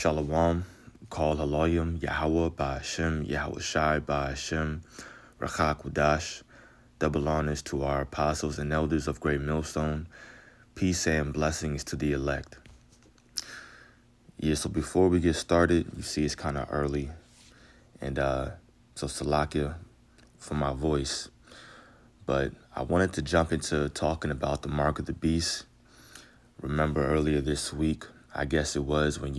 Shalom, Kol Haloyim, Yahweh Ba'Hashem, Yahweh Shai Ba'Hashem, Rachak Wadash. Double honors to our apostles and elders of Great Millstone. Peace and blessings to the elect. Yeah, so before we get started, you see it's kind of early. And so Salakia for my voice. But I wanted to jump into talking about the mark of the beast. Remember earlier this week, I guess it was when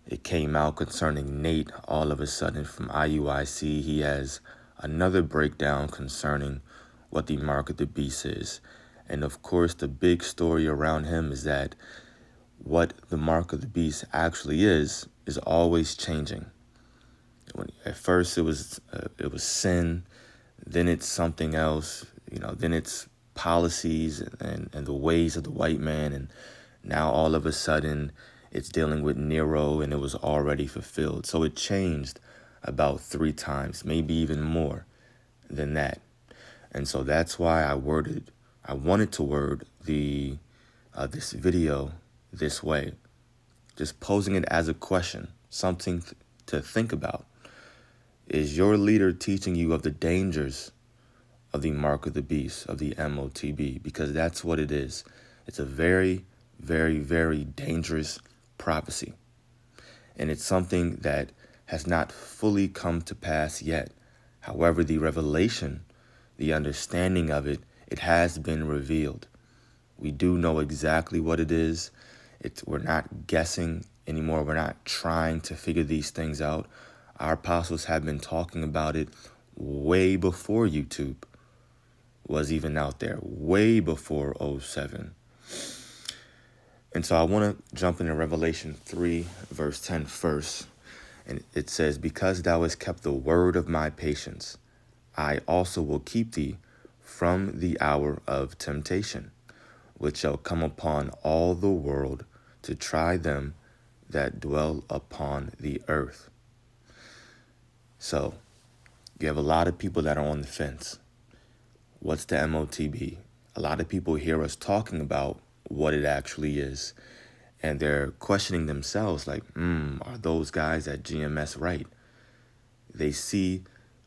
it came out concerning Nate, all of a sudden from IUIC, he has another breakdown concerning what the mark of the beast is. And of course, the big story around him is that what the mark of the beast actually is always changing. At first it was sin, then it's something else, then it's policies and the ways of the white man, and now all of a sudden it's dealing with Nero, and it was already fulfilled. So it changed about 3 times, maybe even more than that. And so that's why I wanted to word this video this way, just posing it as a question, something to think about. Is your leader teaching you of the dangers of the mark of the beast, of the MOTB? Because that's what it is. It's a very, very, very dangerous prophecy. And it's something that has not fully come to pass yet. However, the revelation, the understanding of it has been revealed. We do know exactly what it is. We're not guessing anymore. We're not trying to figure these things out. Our apostles have been talking about it way before YouTube was even out there, way before 07. And so I want to jump into Revelation 3, verse 10 first. And it says, "Because thou hast kept the word of my patience, I also will keep thee from the hour of temptation, which shall come upon all the world to try them that dwell upon the earth." So you have a lot of people that are on the fence. What's the MOTB? A lot of people hear us talking about what it actually is, and they're questioning themselves like, are those guys at GMS right? They see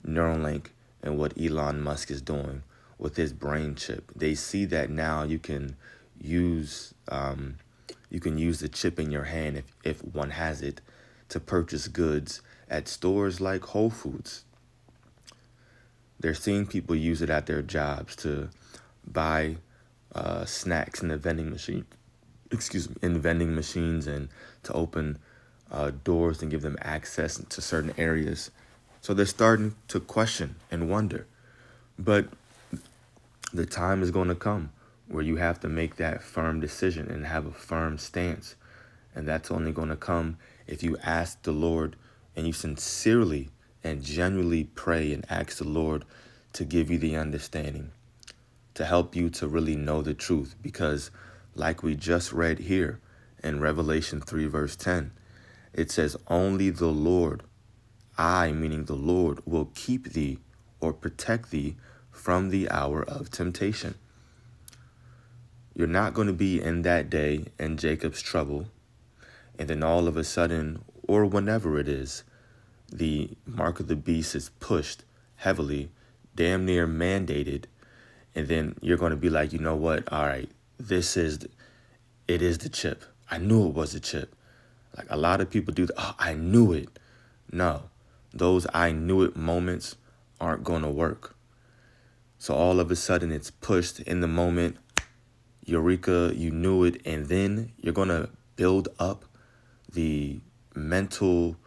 Neuralink and what Elon Musk is doing with his brain chip. They see that now you can use the chip in your hand if one has it to purchase goods at stores like Whole Foods. They're seeing people use it at their jobs to buy snacks in the vending machines, and to open doors and give them access to certain areas. So they're starting to question and wonder. But the time is going to come where you have to make that firm decision and have a firm stance. And that's only going to come if you ask the Lord and you sincerely and genuinely pray and ask the Lord to give you the understanding, to help you to really know the truth. Because like we just read here in Revelation 3, verse 10, it says, "Only the Lord, I, meaning the Lord, will keep thee or protect thee from the hour of temptation." You're not going to be in that day in Jacob's trouble, and then all of a sudden, or whenever it is, the mark of the beast is pushed heavily, damn near mandated, and then you're going to be like, you know what? All right, it is the chip. I knew it was a chip. Like a lot of people do, I knew it. No, those I knew it moments aren't going to work. So all of a sudden it's pushed in the moment. Eureka, you knew it. And then you're going to build up the mental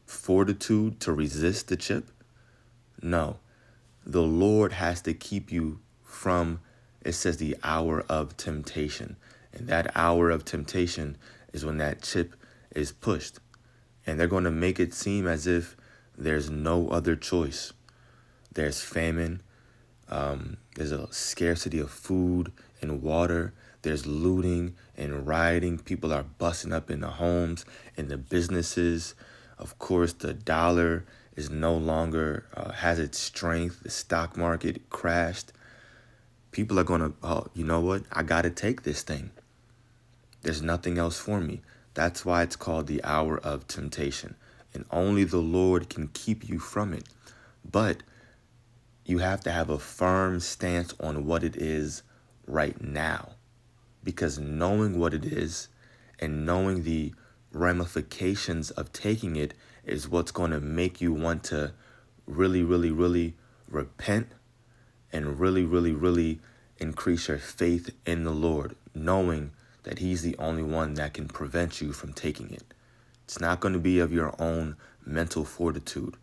fortitude to resist the chip. No, the Lord has to keep you from, it says, the hour of temptation. And that hour of temptation is when that chip is pushed. And they're going to make it seem as if there's no other choice. There's famine. There's a scarcity of food and water. There's looting and rioting. People are busting up in the homes and the businesses. Of course, the dollar is no longer has its strength. The stock market crashed. People are going to, you know what? I got to take this thing. There's nothing else for me. That's why it's called the hour of temptation. And only the Lord can keep you from it. But you have to have a firm stance on what it is right now. Because knowing what it is and knowing the ramifications of taking it is what's going to make you want to really, really, really repent and really, really, really increase your faith in the Lord, knowing that He's the only one that can prevent you from taking it. It's not going to be of your own mental fortitude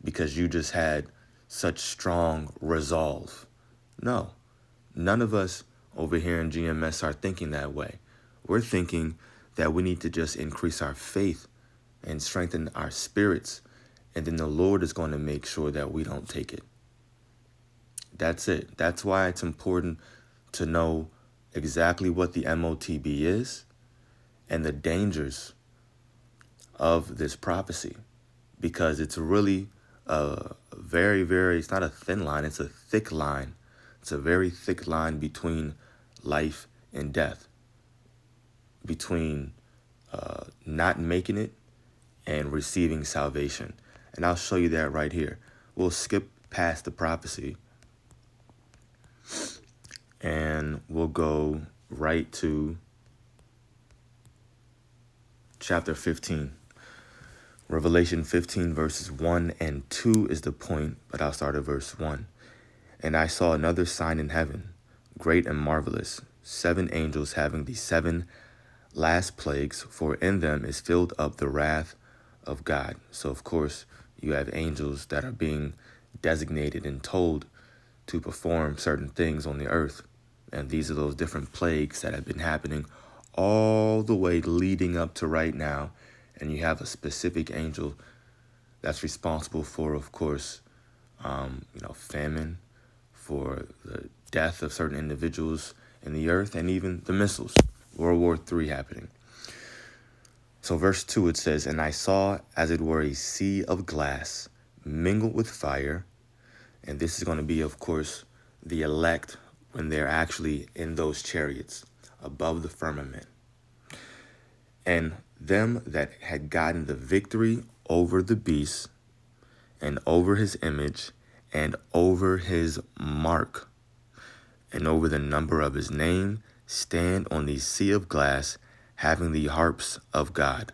because you just had such strong resolve. No, none of us over here in GMS are thinking that way. We're thinking that we need to just increase our faith and strengthen our spirits, and then the Lord is going to make sure that we don't take it. That's it. That's why it's important to know exactly what the MOTB is and the dangers of this prophecy, because it's really a very, very, it's not a thin line, it's a thick line. It's a very thick line between life and death, between not making it and receiving salvation. And I'll show you that right here. We'll skip past the prophecy and we'll go right to chapter 15. Revelation 15 verses 1 and 2 is the point, but I'll start at verse 1. And I saw another sign in heaven, great and marvelous, 7 angels having the 7 last plagues, for in them is filled up the wrath of God. So, of course, you have angels that are being designated and told to perform certain things on the earth. And these are those different plagues that have been happening all the way leading up to right now. And you have a specific angel that's responsible for, of course, famine, for the death of certain individuals in the earth, and even the missiles, World War III happening. So verse 2, it says, and I saw as it were a sea of glass mingled with fire. And this is going to be, of course, the elect when they're actually in those chariots above the firmament. And them that had gotten the victory over the beast and over his image and over his mark and over the number of his name stand on the sea of glass, having the harps of God.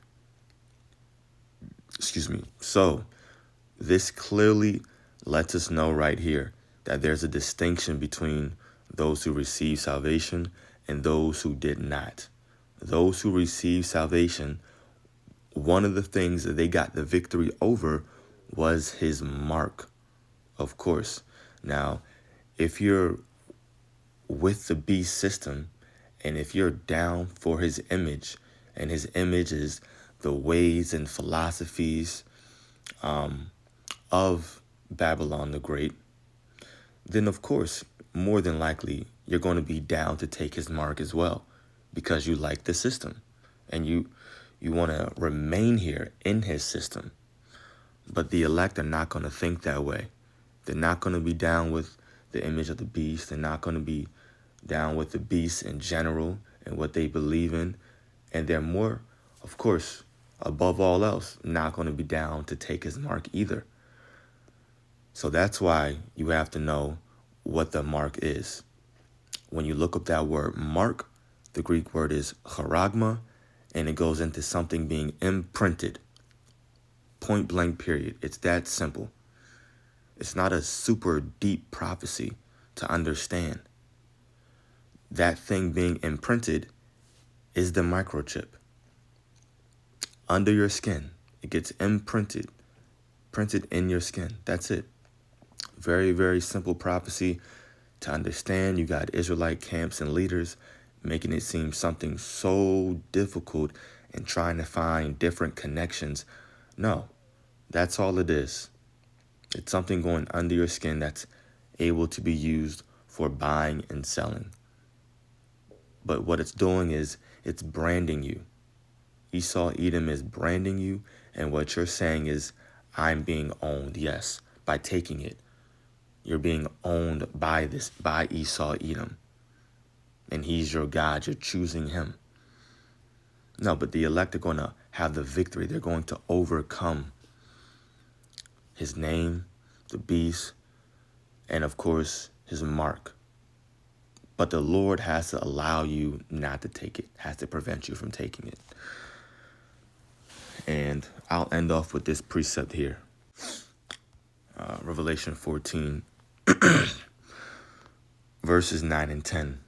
So this clearly lets us know right here that there's a distinction between those who receive salvation and those who did not. Those who received salvation, one of the things that they got the victory over was his mark, of course. Now, if you're with the beast system, and if you're down for his image, and his image is the ways and philosophies of Babylon the Great, then of course, more than likely, you're going to be down to take his mark as well, because you like the system and you want to remain here in his system. But the elect are not going to think that way. They're not going to be down with the image of the beast. They're not going to be down with the beast in general and what they believe in. And they're more, of course, above all else, not going to be down to take his mark either. So that's why you have to know what the mark is. When you look up that word mark, the Greek word is charagma, and it goes into something being imprinted. Point blank period. It's that simple. It's not a super deep prophecy to understand. That thing being imprinted is the microchip. Under your skin, it gets imprinted, printed in your skin. That's it. Very, very simple prophecy to understand. You got Israelite camps and leaders making it seem something so difficult and trying to find different connections. No, that's all it is. It's something going under your skin that's able to be used for buying and selling. But what it's doing is it's branding you. Esau Edom is branding you, and what you're saying is, I'm being owned. Yes, by taking it. You're being owned by Esau Edom. And he's your God. You're choosing him. No, but the elect are going to have the victory. They're going to overcome his name, the beast, and of course, his mark. But the Lord has to allow you not to take it, has to prevent you from taking it. And I'll end off with this precept here. Revelation 14, verses 9 and 10.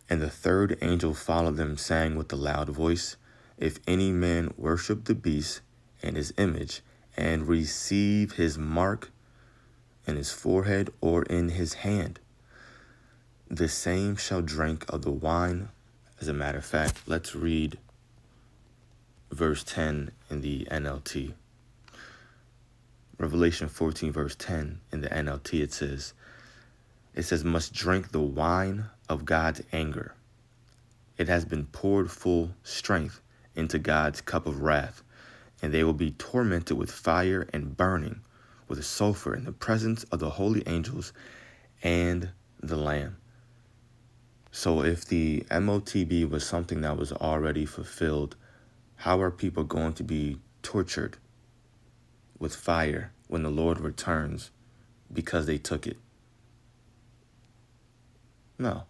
And the third angel followed them, saying with a loud voice, if any man worship the beast and his image, and receive his mark in his forehead or in his hand, the same shall drink of the wine. As a matter of fact, let's read verse 10 in the NLT. Revelation 14, verse 10 in the NLT, it says, must drink the wine of God's anger. It has been poured full strength into God's cup of wrath, and they will be tormented with fire and burning with sulfur in the presence of the holy angels and the Lamb. So if the MOTB was something that was already fulfilled, how are people going to be tortured with fire when the Lord returns because they took it? No.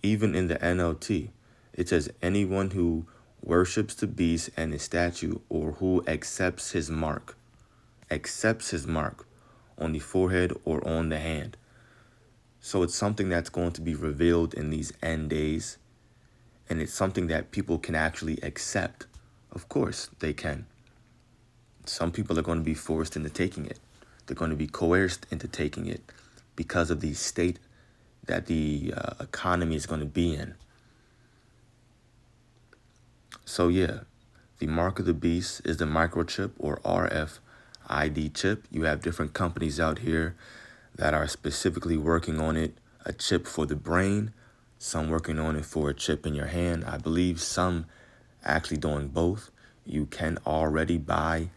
Even in the NLT, it says anyone who worships the beast and his statue, or who accepts his mark on the forehead or on the hand. So it's something that's going to be revealed in these end days, and it's something that people can actually accept. Of course they can. Some people are going to be forced into taking it. They're going to be coerced into taking it because of the state that the economy is going to be in. So yeah, the mark of the beast is the microchip, or RFID chip. You have different companies out here that are specifically working on it, a chip for the brain, some working on it for a chip in your hand. I believe some actually doing both. You can already buy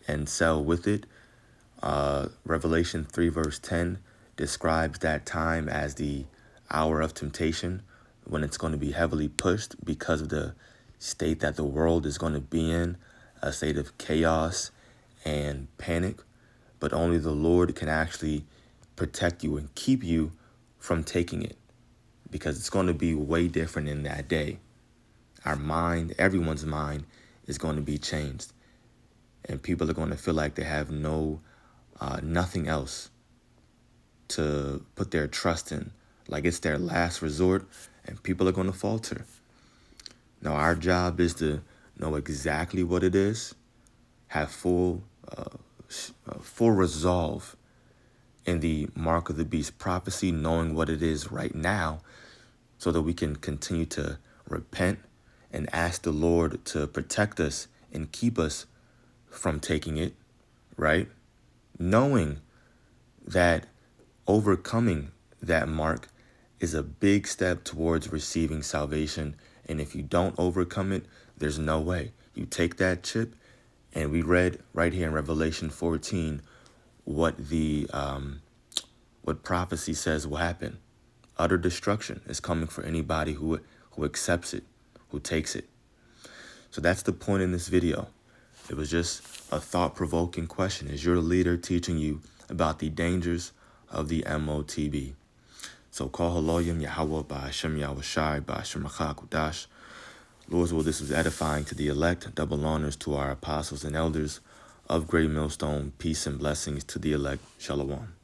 and sell with it. Revelation 3 verse 10 describes that time as the hour of temptation, when it's going to be heavily pushed because of the state that the world is going to be in, a state of chaos and panic. But only the Lord can actually protect you and keep you from taking it, because it's going to be way different in that day. Our mind, everyone's mind, is going to be changed, and people are going to feel like they have nothing else to put their trust in, like it's their last resort, and people are going to falter. Now, our job is to know exactly what it is, have full resolve in the mark of the beast prophecy, knowing what it is right now, so that we can continue to repent and ask the Lord to protect us and keep us from taking it, right? Knowing that overcoming that mark is a big step towards receiving salvation. And if you don't overcome it, there's no way. You take that chip, and we read right here in Revelation 14 what prophecy says will happen. Utter destruction is coming for anybody who accepts it, who takes it. So that's the point in this video. It was just a thought-provoking question. Is your leader teaching you about the dangers of the MOTB? So call Haloyim Yahweh Ba'ashem Yahushai Ba'ashem Rachakudash. Lord's will, this was edifying to the elect. Double honors to our apostles and elders of Great Millstone. Peace and blessings to the elect. Shalom.